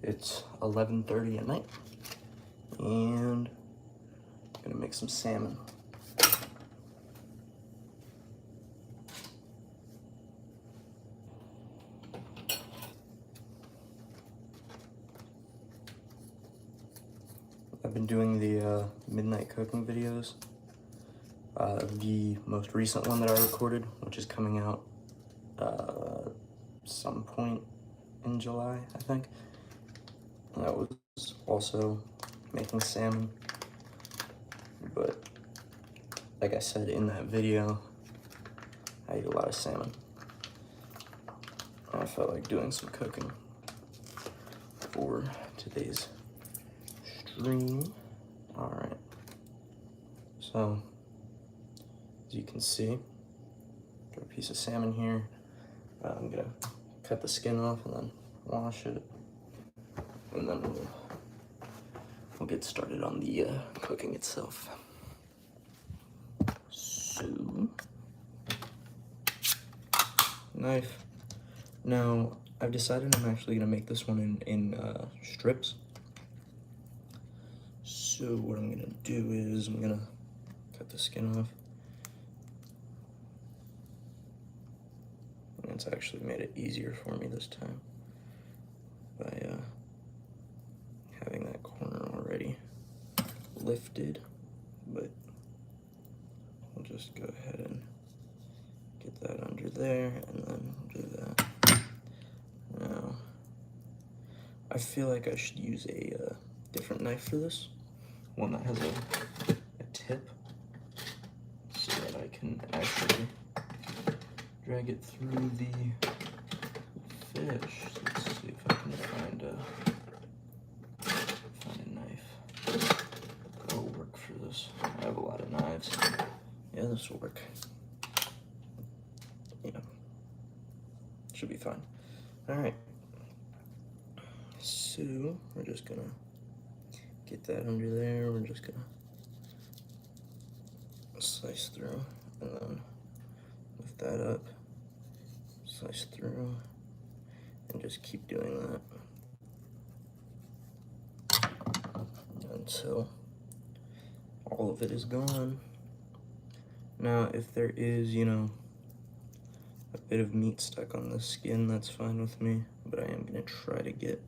It's 11:30 at night, and I'm gonna make some salmon. I've been doing the midnight cooking videos. The most recent one that I recorded, which is coming out some point in July, I think. That was also making salmon, but like I said in that video, I eat a lot of salmon. And I felt like doing some cooking for today's stream. All right, so as you can see, got a piece of salmon here. I'm gonna cut the skin off and then wash it, and then we'll get started on the cooking itself. So, knife. Now, I've decided I'm actually gonna make this one in strips. So what I'm gonna do is I'm gonna cut the skin off. And it's actually made it easier for me this time by having that corner already lifted, but I'll just go ahead and get that under there and then do that. Now, I feel like I should use a different knife for this, one that has a tip, so that I can actually drag it through the fish. Let's see if I can find a knife that'll work for this. I have a lot of knives. Yeah, this will work. Yeah, should be fine. All right, so we're just gonna get that under there. We're just gonna slice through and then lift that up, slice through, and just keep doing that until all of it is gone. Now, if there is, you know, a bit of meat stuck on the skin, that's fine with me, but I am gonna try to get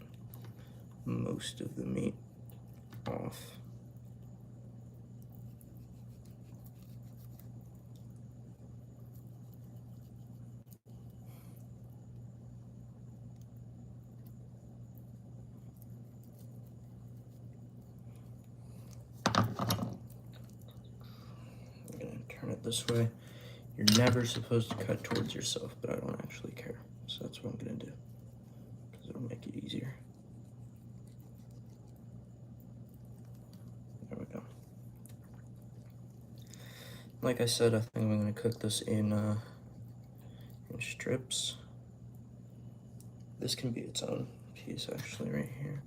most of the meat off. I'm gonna turn it this way. You're never supposed to cut towards yourself, but I don't actually care. So that's what I'm gonna do, because it'll make it easier. There we go. Like I said, I think I'm gonna cook this in strips. This can be its own piece actually right here.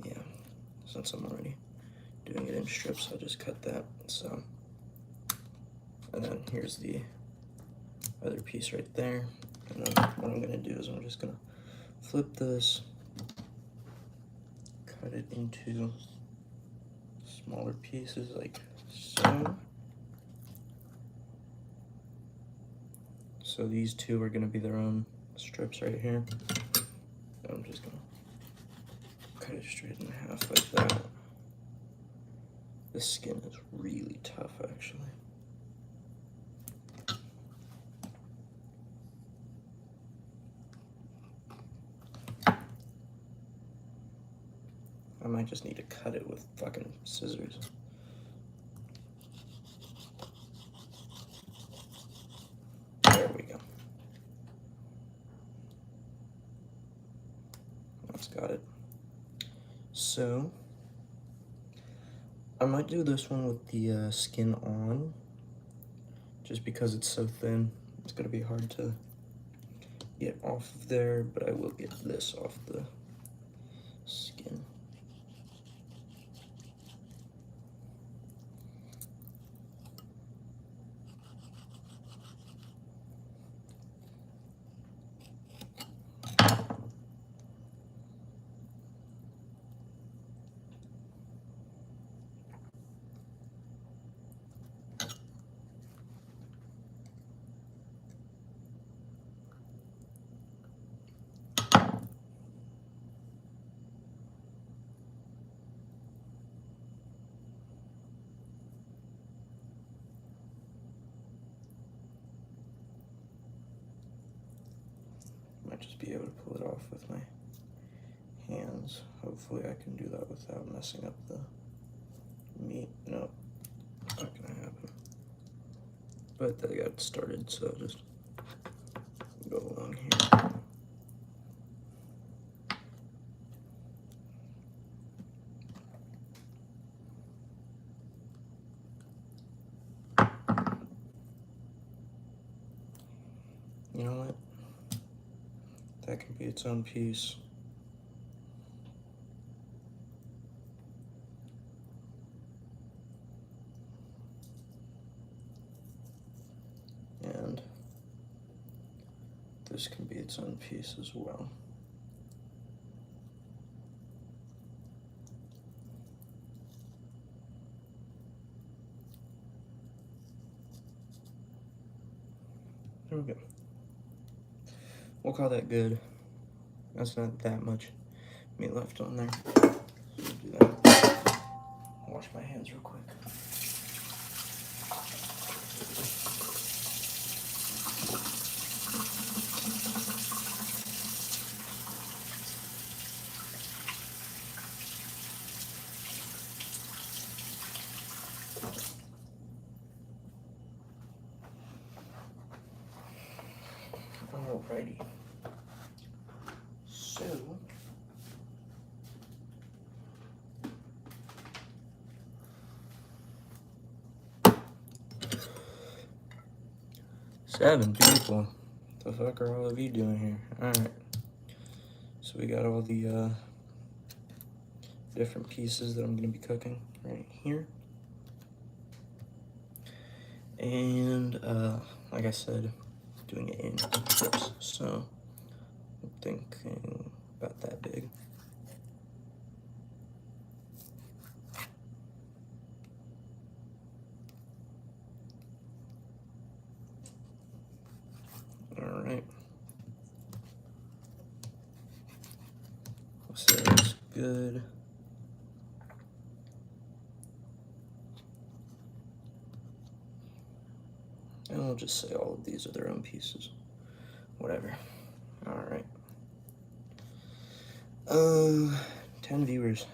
Yeah, since I'm already doing it in strips, I'll just cut that. So, and then here's the other piece right there. And then what I'm gonna do is I'm just gonna flip this, cut it into smaller pieces like so. So these two are gonna be their own strips right here. I'm just gonna cut it straight in half like that. This skin is really tough, actually. I might just need to cut it with fucking scissors. There we go. That's got it. So, I might do this one with the skin on, just because it's so thin. It's gonna be hard to get off of there, but I will get this off the skin. just be able to pull it off with my hands. Hopefully I can do that without messing up the meat. No, not gonna happen. But they got started, so I'll just go along here. You know what? That can be its own piece. And this can be its own piece as well. There we go. We'll call that good. That's not that much meat left on there. So we'll do that. Wash my hands real quick. Alrighty. So seven people. What the fuck are all of you doing here? Alright. So we got all the different pieces that I'm gonna be cooking right here. And like I said, doing it in strips. So I'm thinking about that big. All right. So that's good. And we'll just say all of these are their own pieces. Whatever. All right. 10 viewers.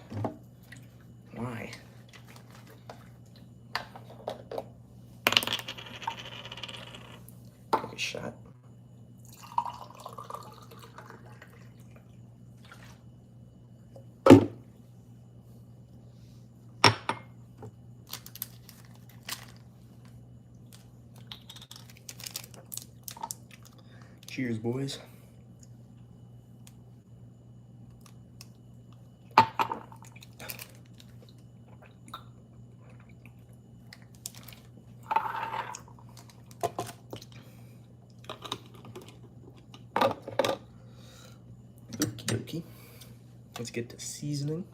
Why? Take a shot. Cheers, boys. Okie dokie. Let's get to seasoning.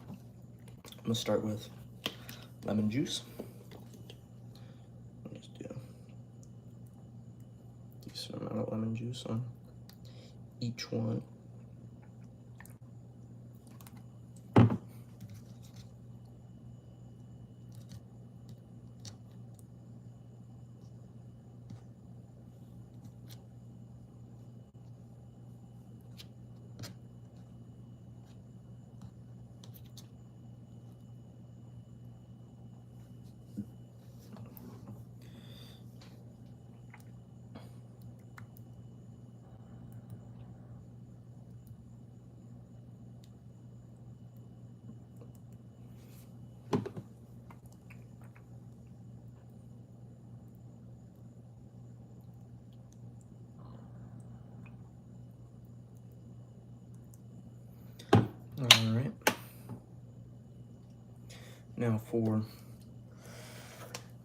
I'm gonna start with lemon juice. I'll just do a decent amount of lemon juice on each one. All right. Now for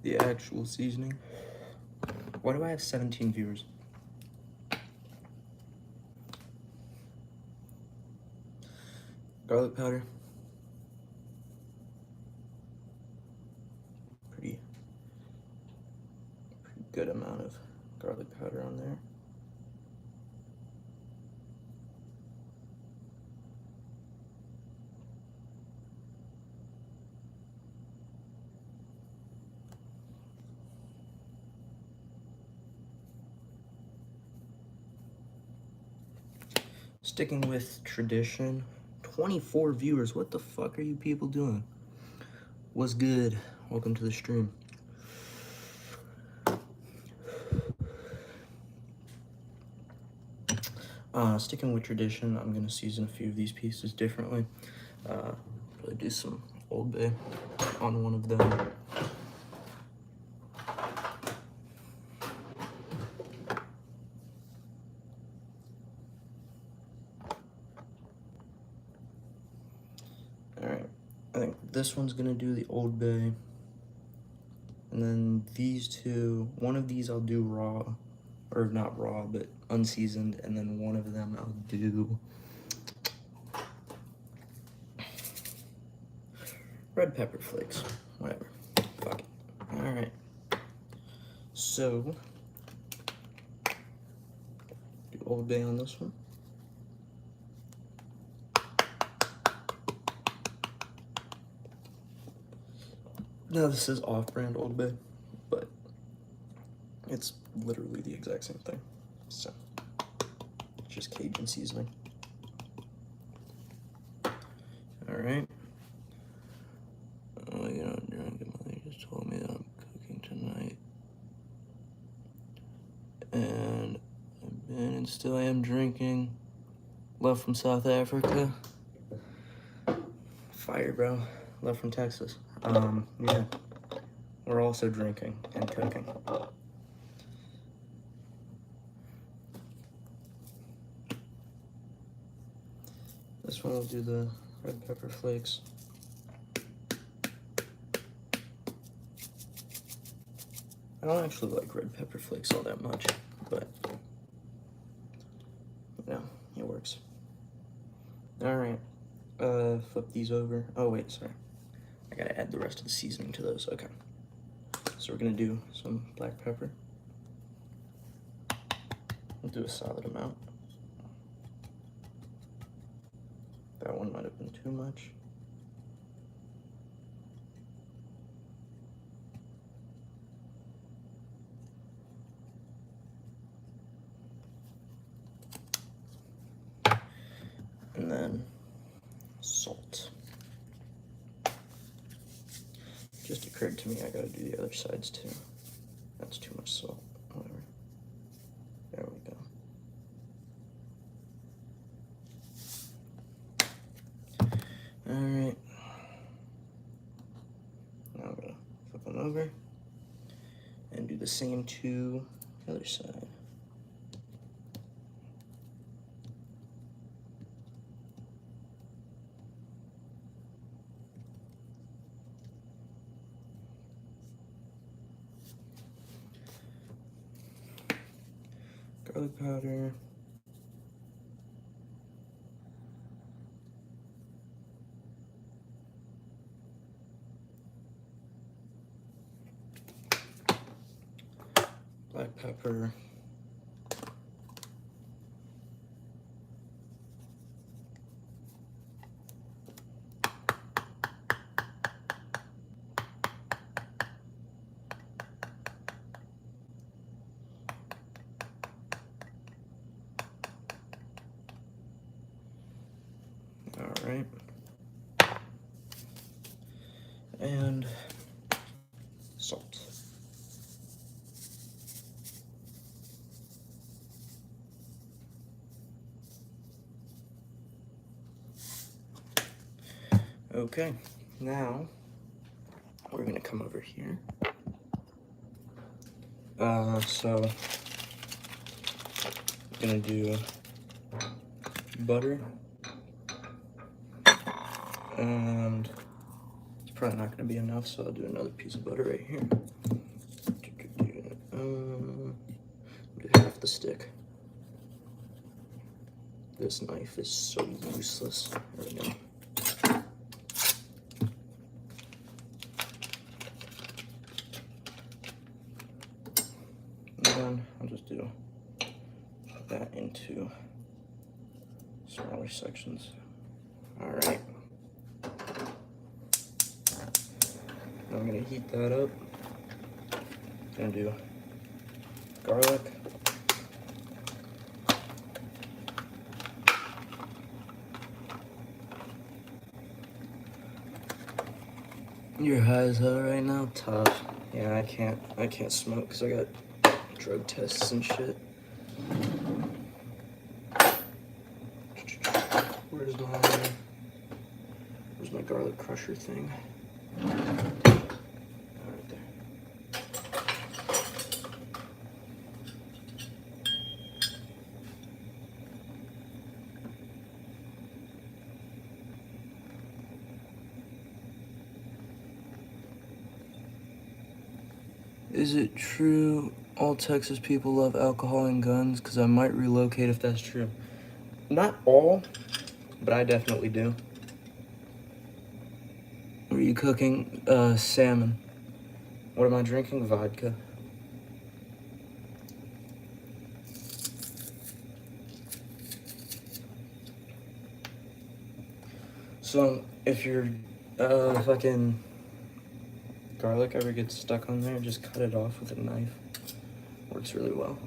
the actual seasoning. Why do I have 17 viewers? Garlic powder. Pretty good amount of garlic powder on there. Sticking with tradition. 24 viewers. What the fuck are you people doing? What's good? Welcome to the stream. Sticking with tradition, I'm gonna season a few of these pieces differently. Probably do some Old Bay on one of them. Alright, I think this one's gonna do the Old Bay. And then these two, one of these I'll do raw, or not raw, but unseasoned, and then one of them I'll do red pepper flakes, whatever, fuck it. All right, so do Old Bay on this one. Now this is off-brand Old Bay, but it's literally the exact same thing. So, just Cajun seasoning. All right. Oh, you're not drinking. Mother just told me that I'm cooking tonight, and I've been and still am drinking. Love from South Africa. Fire, bro. Love from Texas. Yeah. We're also drinking and cooking. This one will do the red pepper flakes. I don't actually like red pepper flakes all that much, but you know, it works. All right, flip these over. Oh wait, sorry. I gotta add the rest of the seasoning to those. Okay. So we're gonna do some black pepper. We'll do a solid amount. That one might have been too much. And then salt. Just occurred to me I gotta do the other sides too. That's too much salt. Whatever. There we go. Alright. Now I'm gonna flip them over and do the same to the other side. Garlic powder. Black pepper. All right. And salt. Okay, now we're gonna come over here. So I'm gonna do butter, and it's probably not gonna be enough, so I'll do another piece of butter right here. Do half the stick. This knife is so useless. There we go. And then I'll just do that into smaller sections. All right. Now I'm gonna heat that up. Gonna do garlic. You're high as hell right now? Tough. Yeah, I can't smoke because I got drug tests and shit. Where's my garlic crusher thing? Right there. Is it true all Texas people love alcohol and guns? Because I might relocate if that's true. Not all, but I definitely do. What are you cooking? Salmon. What am I drinking? Vodka. So, if your fucking garlic ever gets stuck on there, just cut it off with a knife. Works really well.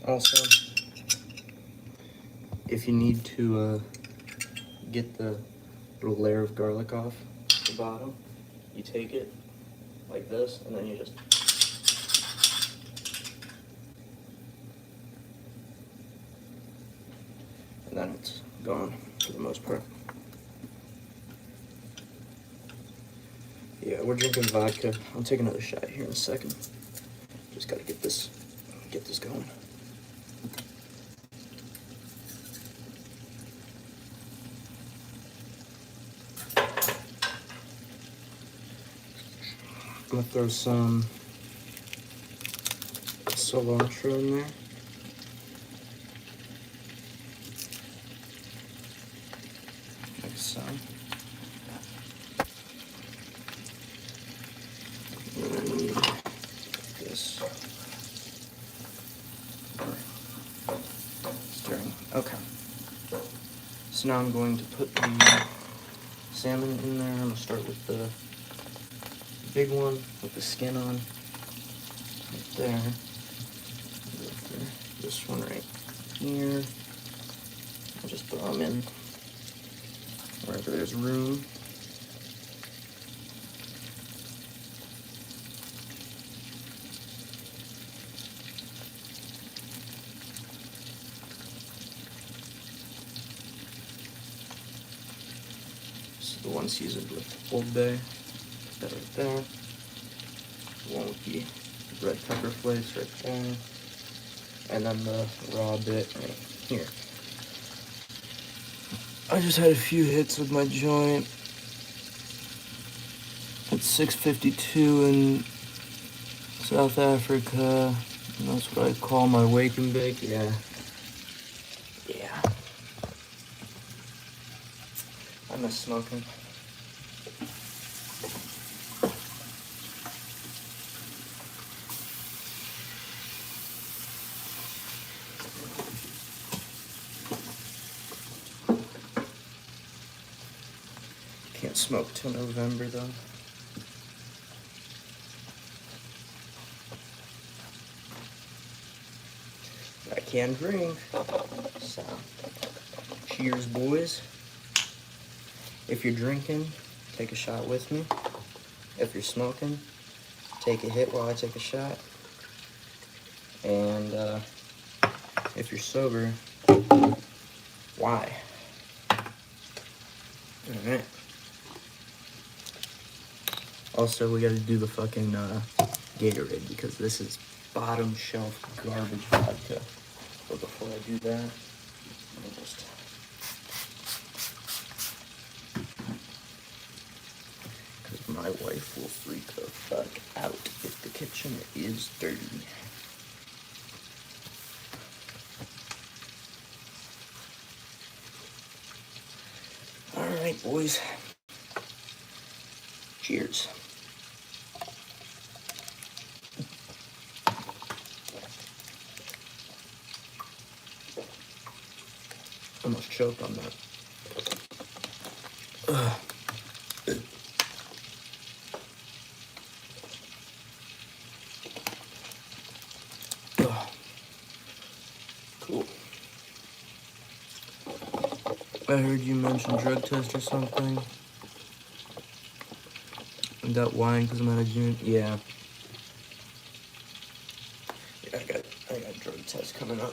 Also, if you need to get the little layer of garlic off the bottom, you take it like this, and then you just... and then it's gone for the most part. Yeah, we're drinking vodka. I'll take another shot here in a second. Just gotta get this going. I'm gonna throw some cilantro in there. Like so. And I need this. Stirring. Okay. So now I'm going to put the salmon in there. I'm gonna start with the big one with the skin on. Right there. This one right here. I'll just throw them in wherever there's room. This is the one seasoned with Old Bay. Put that right there. The one with the red pepper flakes right there. And then the raw bit right here. I just had a few hits with my joint. It's 6:52 in South Africa. And that's what I call my wake and bake. Yeah. I miss smoking. Can't smoke till November though. I can drink. So, cheers, boys. If you're drinking, take a shot with me. If you're smoking, take a hit while I take a shot. And if you're sober, why? Alright. Also, we gotta do the fucking Gatorade because this is bottom shelf garbage vodka. But before I do that, let me just... because my wife will freak the fuck out if the kitchen is dirty. Alright, boys. Cheers. Almost choked on that. Ugh. Ugh. Cool. I heard you mention drug test or something. And that wine because I'm out of June. Yeah. Yeah, I got drug tests coming up.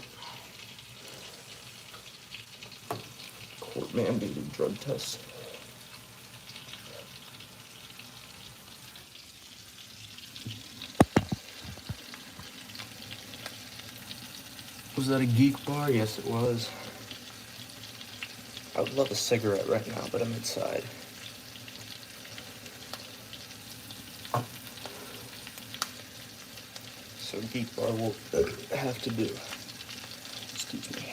Court mandated drug tests. Was that a geek bar? Yes, it was. I would love a cigarette right now, but I'm inside. So geek bar will have to do. Excuse me.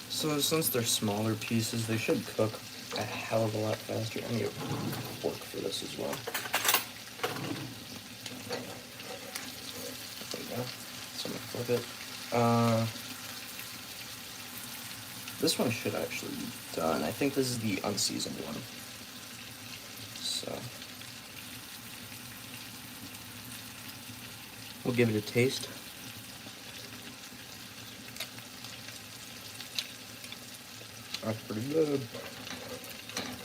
So since they're smaller pieces, they should cook a hell of a lot faster. I need a fork for this as well. There we go. So I'm gonna flip it. This one should actually be done. I think this is the unseasoned one. So we'll give it a taste. That's pretty good.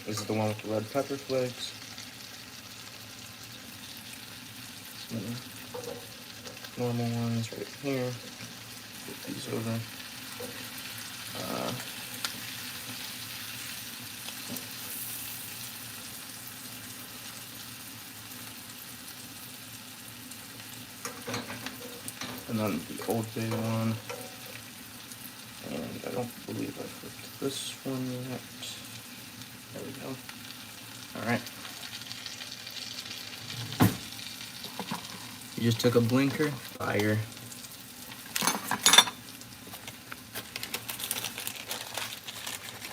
This is the one with the red pepper flakes. Normal ones right here. Put these over. And then the Old Bay one. And I don't believe I flipped this one yet. There we go. Alright. You just took a blinker. Fire.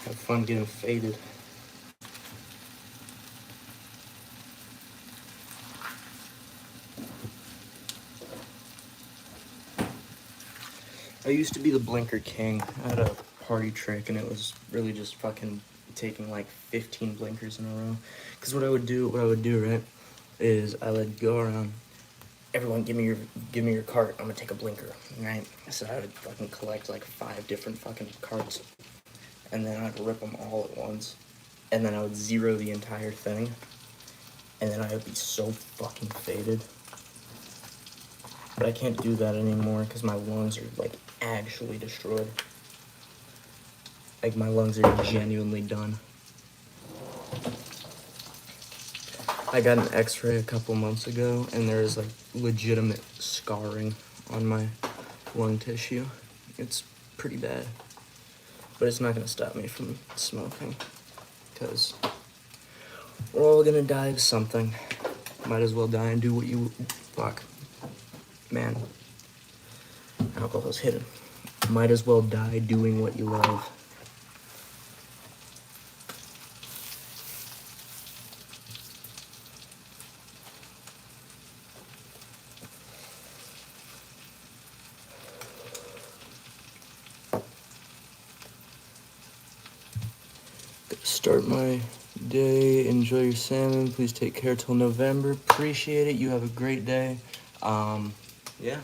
Have fun getting faded. I used to be the blinker king. I had a party trick and it was really just fucking taking like 15 blinkers in a row. Cause what I would do, right, is I would go around, everyone give me your cart, I'm gonna take a blinker, right? So I would fucking collect like 5 different fucking carts and then I'd rip them all at once. And then I would zero the entire thing. And then I would be so fucking faded. But I can't do that anymore because my lungs are like actually destroyed. Like my lungs are genuinely done. I got an x-ray a couple months ago and there is like legitimate scarring on my lung tissue. It's pretty bad. But it's not gonna stop me from smoking because we're all gonna die of something. Might as well die and do what you, fuck. Man, alcohol's hidden. Might as well die doing what you love. Start my day. Enjoy your salmon. Please take care till November. Appreciate it. You have a great day. Yeah.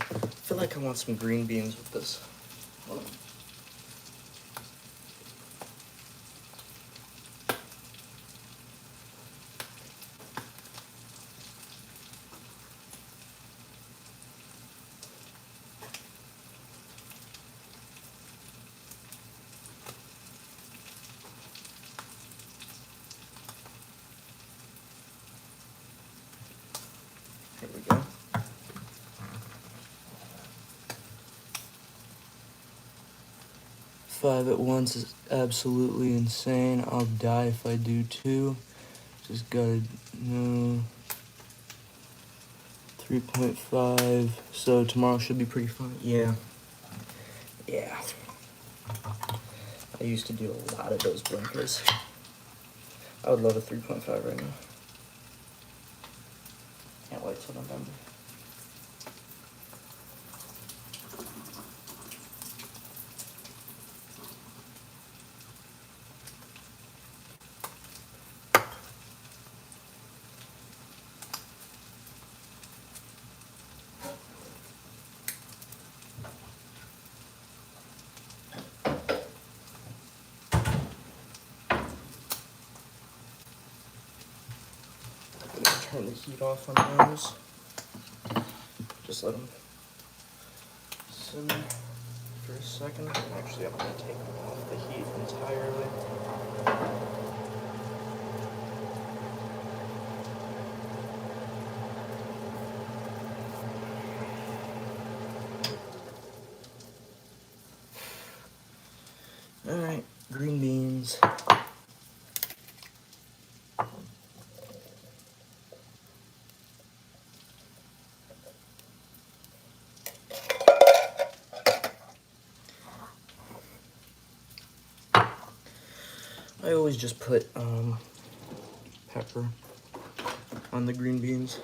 I feel like I want some green beans with this. Hold on. Here we go. Five at once is absolutely insane. I'll die if I do too. Just gotta know. 3.5. So tomorrow should be pretty fun. Yeah. Yeah. I used to do a lot of those blinkers. I would love a 3.5 right now. Can't wait till November. I'm gonna turn the heat off on those. Just let them simmer for a second. Actually, I'm gonna take off the heat entirely. All right, green beans. I always just put pepper on the green beans.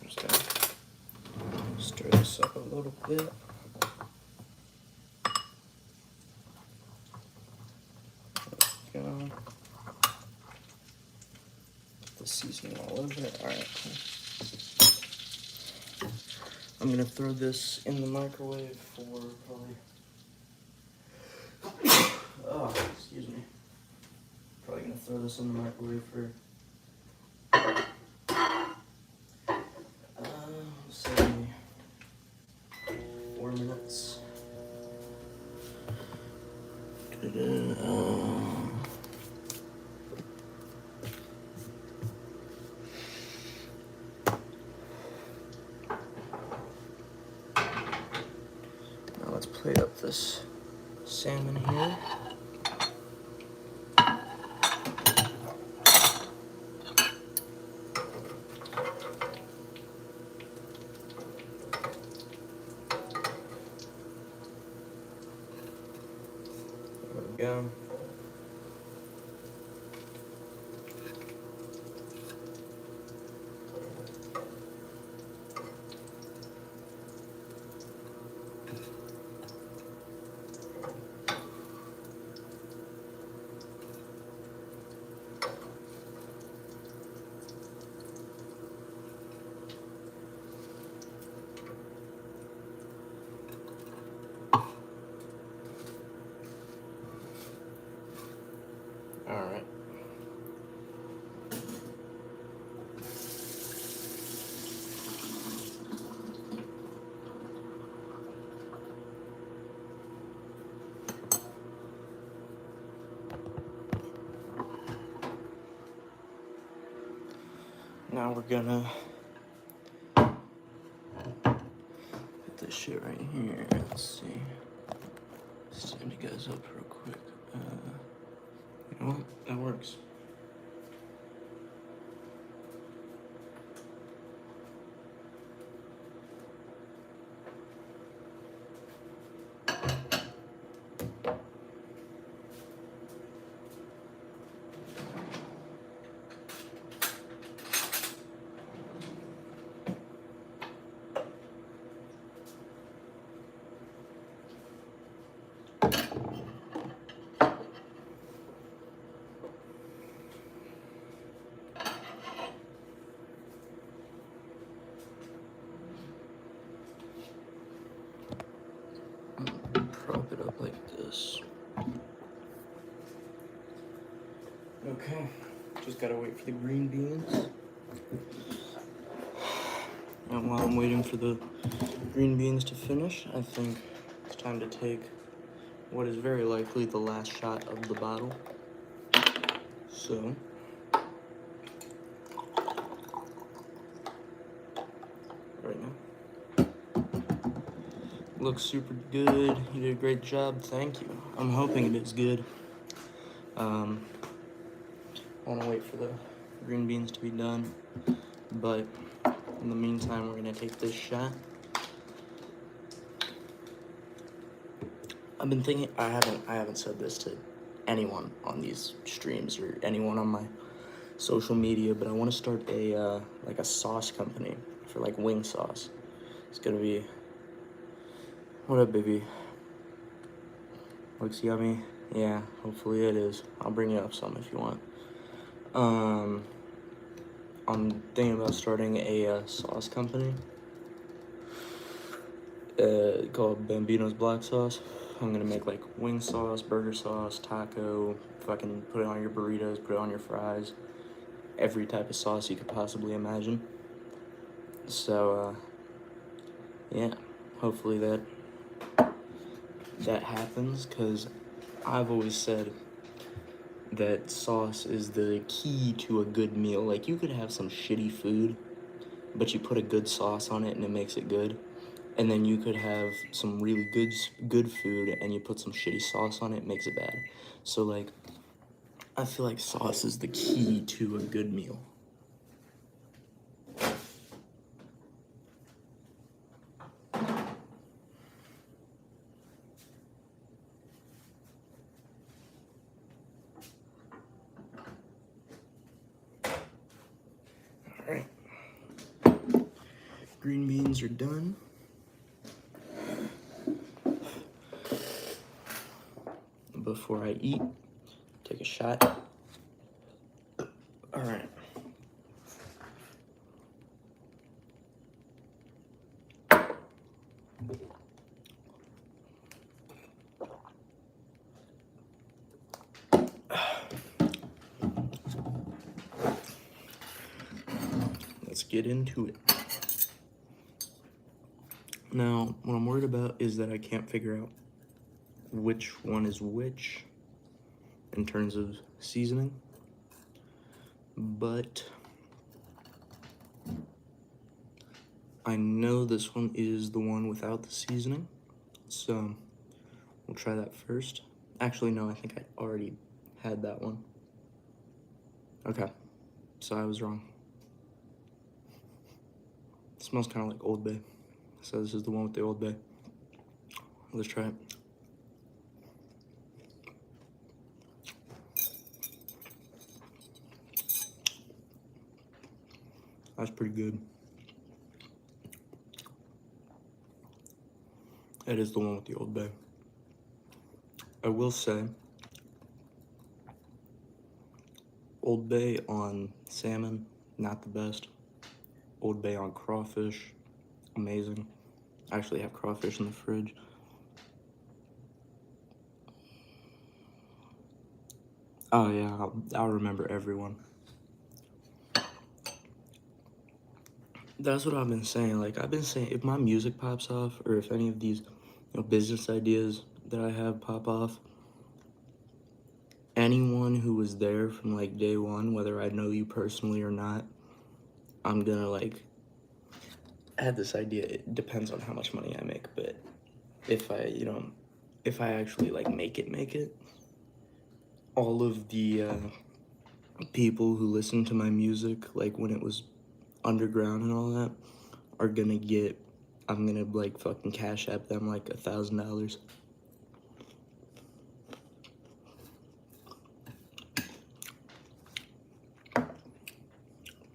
Just gonna stir this up a little bit. Go. The seasoning all over it. All right, cool. I'm gonna throw this in the microwave for probably. Oh, excuse me. Probably gonna throw this in the microwave for. Say 4 minutes. Now let's plate up this salmon here. There we go. All right. Now we're gonna put this shit right here. Let's see. Stand you guys up real quick. You know what? That works. Prop it up like this. Okay, just gotta wait for the green beans. And while I'm waiting for the green beans to finish, I think it's time to take what is very likely the last shot of the bottle. So, right now. Looks super good. You did a great job. Thank you. I'm hoping it is good. I want to wait for the green beans to be done, but in the meantime, we're gonna take this shot. I've been thinking, I haven't said this to anyone on these streams or anyone on my social media, but I want to start a like a sauce company for like wing sauce. It's gonna be, what up, baby? Looks yummy. Yeah, hopefully it is. I'll bring you up some if you want. I'm thinking about starting a sauce company called Bambino's Black Sauce. I'm gonna make like wing sauce, burger sauce, taco, fucking put it on your burritos, put it on your fries, every type of sauce you could possibly imagine. So, yeah, hopefully that happens, because I've always said that sauce is the key to a good meal. Like, you could have some shitty food, but you put a good sauce on it and it makes it good. And then you could have some really good food and you put some shitty sauce on it, makes it bad. So, like, I feel like sauce is the key to a good meal. Alright. Green beans are done. Before I eat, take a shot. Alright. Let's get into it. Now, what I'm worried about is that I can't figure out which one is which in terms of seasoning, but I know this one is the one without the seasoning, so we'll try that first. Actually, no, I think I already had that one. Okay, so I was wrong. It smells kind of like Old Bay, so this is the one with the Old Bay. Let's try it. That's pretty good. That is the one with the Old Bay. I will say, Old Bay on salmon, not the best. Old Bay on crawfish, amazing. I actually have crawfish in the fridge. Oh yeah, I'll remember everyone. That's what I've been saying. Like, I've been saying, if my music pops off, or if any of these, business ideas that I have pop off, anyone who was there from like day one, whether I know you personally or not, I'm gonna like, I had this idea. It depends on how much money I make, but if I actually like make it, all of the people who listened to my music, like when it was underground and all that, are gonna get, I'm gonna like fucking cash app them like $1,000.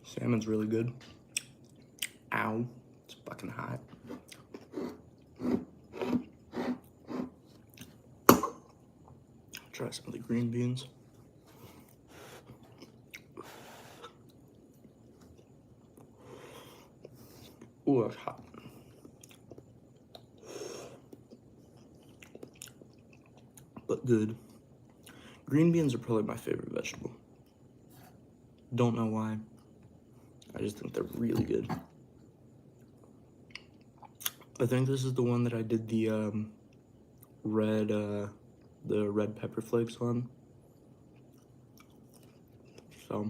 Salmon's really good. Ow, it's fucking hot. Try some of the green beans. Ooh, that's hot. But good. Green beans are probably my favorite vegetable. Don't know why. I just think they're really good. I think this is the one that I did the red pepper flakes on. So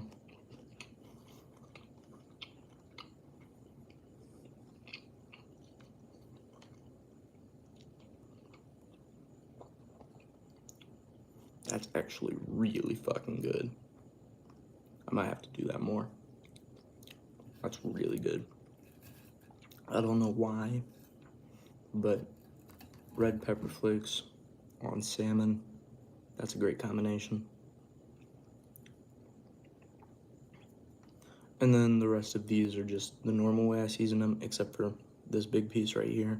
that's actually really fucking good. I might have to do that more. That's really good. I don't know why, but red pepper flakes on salmon, that's a great combination. And then the rest of these are just the normal way I season them, except for this big piece right here.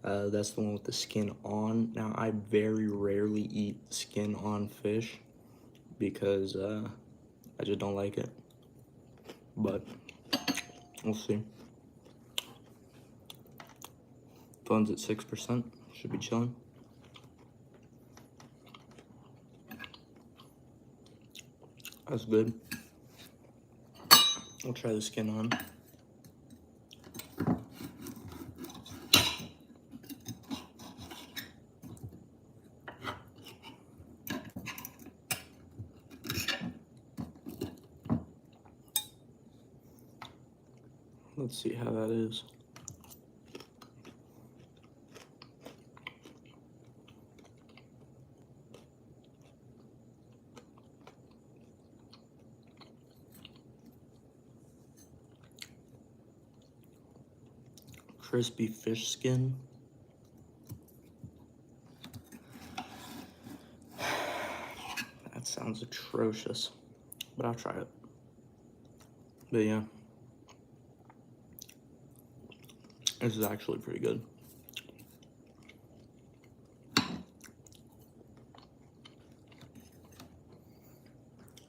That's the one with the skin on. Now, I very rarely eat skin on fish because I just don't like it. But we'll see. Fun's at 6%. Should be chilling. That's good. I'll try the skin on. Let's see how that is. Crispy fish skin. That sounds atrocious, but I'll try it. But yeah, this is actually pretty good.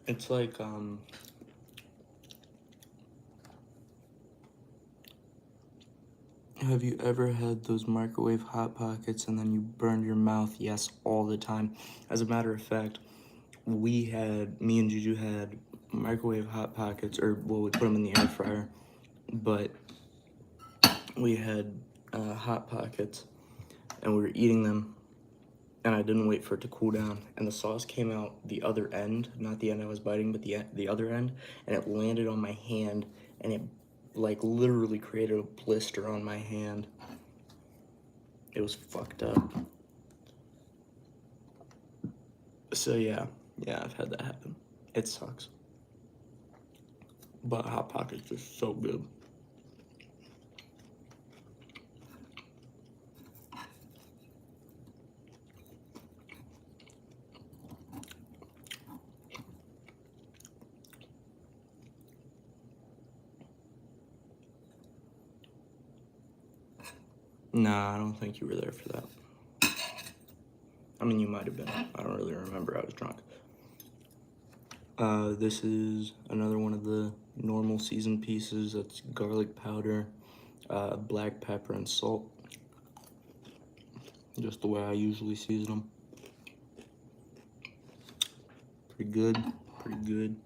It's like, have you ever had those microwave Hot Pockets and then you burned your mouth? Yes, all the time. As a matter of fact, me and Juju had microwave Hot Pockets, or well, we put them in the air fryer, but we had Hot Pockets and we were eating them, and I didn't wait for it to cool down, and the sauce came out the other end, not the end I was biting, but the other end, and it landed on my hand, and it like literally created a blister on my hand. It was fucked up. So yeah, I've had that happen. It sucks. But Hot Pockets are so good. Nah, I don't think you were there for that. I mean, you might have been. I don't really remember. I was drunk. This is another one of the normal seasoned pieces. That's garlic powder, black pepper, and salt. Just the way I usually season them. Pretty good, pretty good.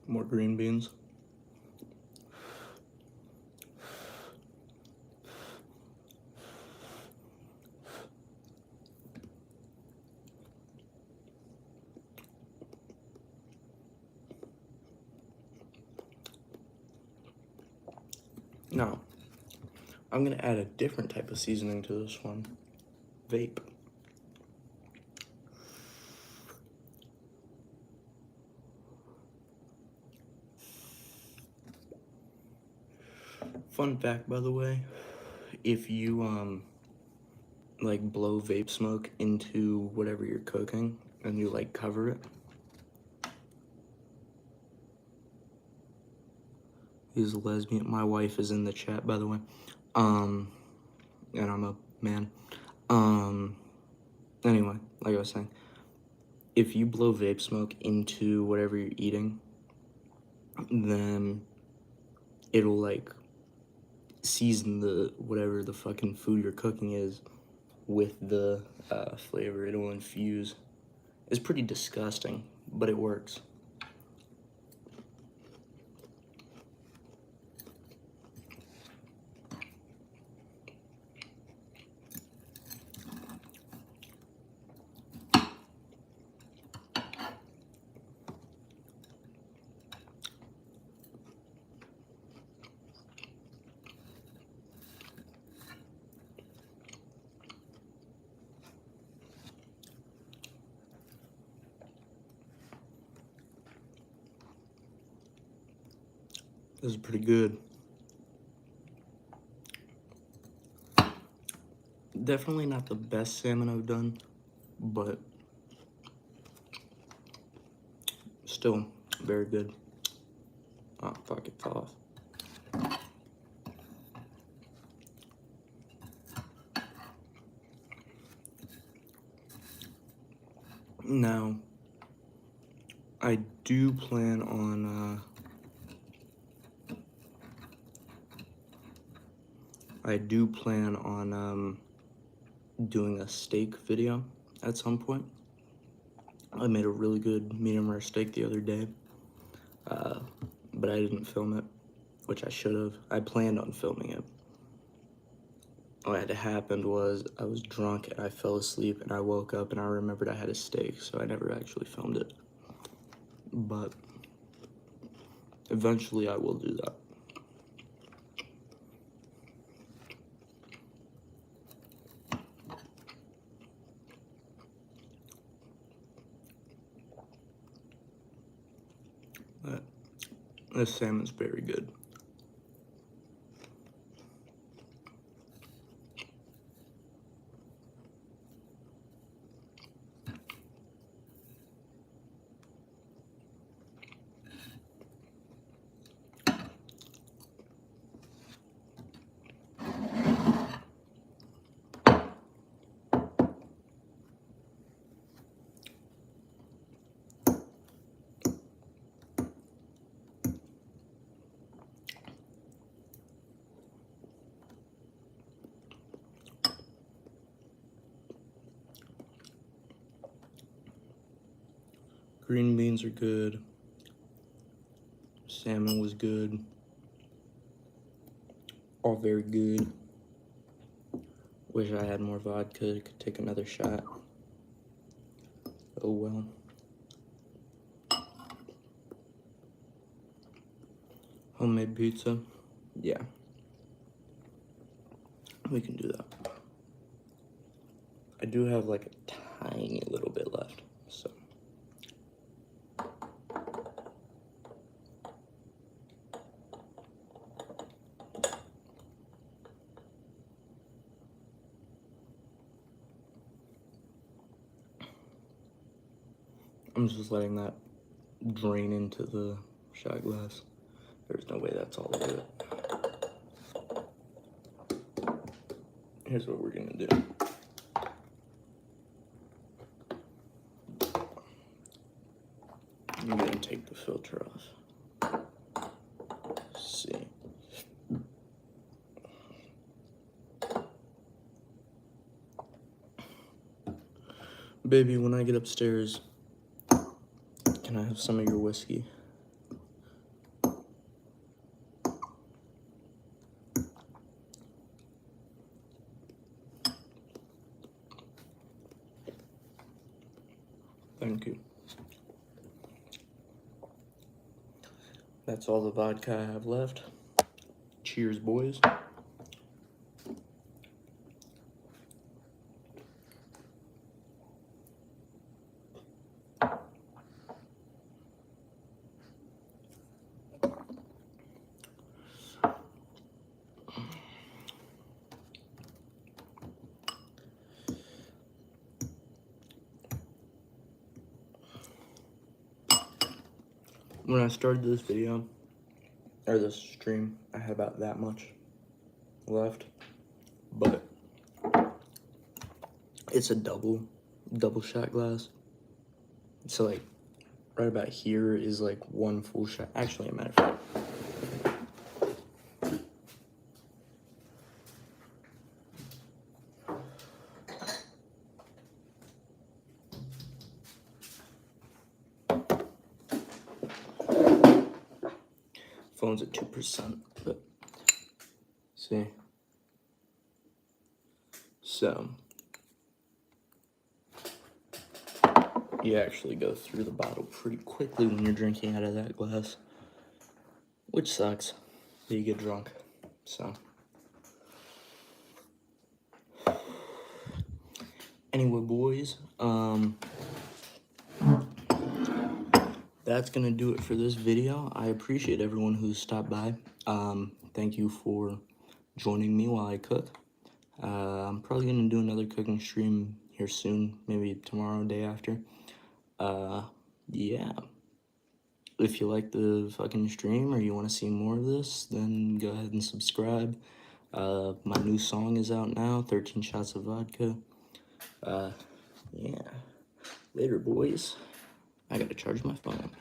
More green beans. Now, I'm gonna add a different type of seasoning to this one. Vape. Fun fact, by the way, if you like blow vape smoke into whatever you're cooking and you like cover it. He's a lesbian. My wife is in the chat, by the way. And I'm a man. Anyway, like I was saying, if you blow vape smoke into whatever you're eating, then it'll like season the whatever the fucking food you're cooking is with the flavor. It'll infuse. It's pretty disgusting, but it works. This is pretty good. Definitely not the best salmon I've done, but still very good. Oh, fuck, it fell off. Now, I do plan on, doing a steak video at some point. I made a really good medium rare steak the other day, but I didn't film it, which I should have. I planned on filming it. What had happened was I was drunk and I fell asleep and I woke up and I remembered I had a steak, so I never actually filmed it. But eventually I will do that. But this salmon's very good. Green beans are good. Salmon was good. All very good. Wish I had more vodka, could take another shot. Oh well. Homemade pizza? Yeah. We can do that. I do have like a tiny little bit left, so. I'm just letting that drain into the shot glass. There's no way that's all of it. Here's what we're gonna do. I'm gonna take the filter off. Let's see. Baby, when I get upstairs, can I have some of your whiskey? Thank you. That's all the vodka I have left. Cheers, boys. When I started this video, or this stream, I had about that much left, but it's a double shot glass. So like, right about here is like one full shot. Actually, a matter of fact. Phone's at 2%, but see. So you actually go through the bottle pretty quickly when you're drinking out of that glass, which sucks, but you get drunk, so. Anyway, boys, that's gonna do it for this video. I appreciate everyone who stopped by. Thank you for joining me while I cook. I'm probably gonna do another cooking stream here soon, maybe tomorrow, day after. Yeah. If you like the fucking stream or you want to see more of this, then go ahead and subscribe. My new song is out now, 13 Shots of Vodka. Yeah. Later, boys. I gotta charge my phone.